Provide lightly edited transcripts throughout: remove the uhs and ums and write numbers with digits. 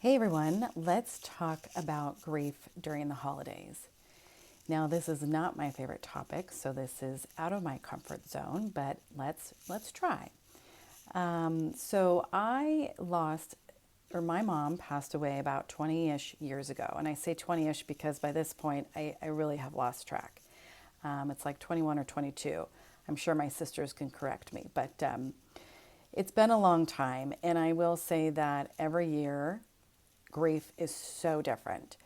Hey everyone, let's talk about grief during the holidays. Now, this is not my favorite topic, so this is out of my comfort zone, but let's try. So I lost, or my mom passed away about 20-ish years ago, and I say 20-ish because by this point I really have lost track. It's like 21 or 22. I'm sure my sisters can correct me, but it's been a long time, and I will say that every year grief is so different.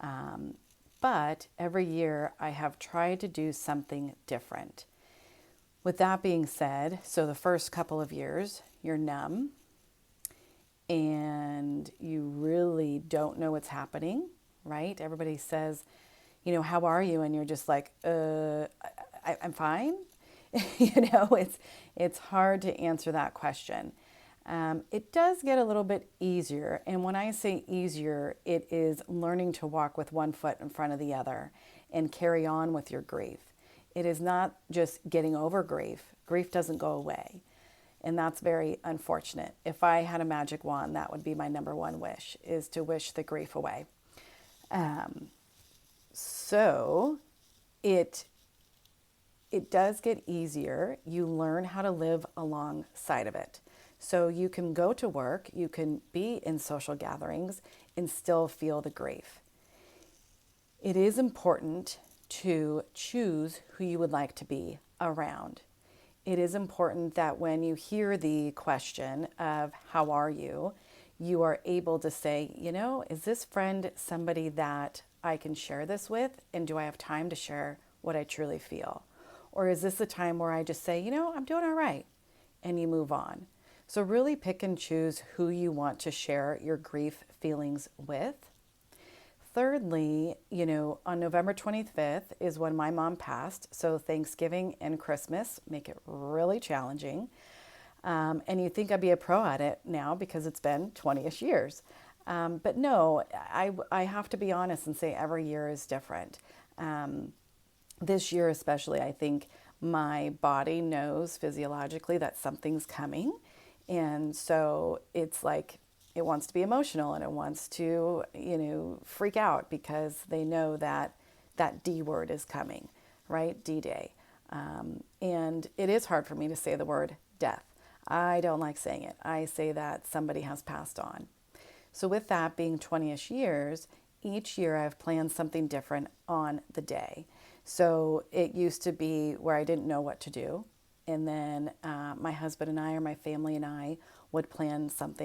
Um, but every year I have tried to do something different. With that being said, so the first couple of years, you're numb and you really don't know what's happening, right? Everybody says, how are you? And you're just like, I'm fine. It's hard to answer that question. It does get a little bit easier. And when I say easier, it is learning to walk with one foot in front of the other and carry on with your grief. It is not just getting over grief. Grief doesn't go away. And that's very unfortunate. If I had a magic wand, that would be my number one wish, is to wish the grief away. Um, so it it does get easier. You learn how to live alongside of it. So you can go to work, you can be in social gatherings and still feel the grief. It is important to choose who you would like to be around. It is important that when you hear the question of how are you, you are able to say, is this friend somebody that I can share this with? And do I have time to share what I truly feel? Or is this a time where I just say, I'm doing all right, and you move on? So really pick and choose who you want to share your grief feelings with. Thirdly, on November 25th is when my mom passed. So Thanksgiving and Christmas make it really challenging. And you think I'd be a pro at it now because it's been 20-ish years. But no, I have to be honest and say every year is different. This year especially, I think my body knows physiologically that something's coming. And so it's like it wants to be emotional and it wants to, freak out because they know that that D word is coming, right? D-Day. And it is hard for me to say the word death. I don't like saying it. I say that somebody has passed on. So with that being 20-ish years, each year I've planned something different on the day. So it used to be where I didn't know what to do. And then my husband and I, or my family and I, would plan something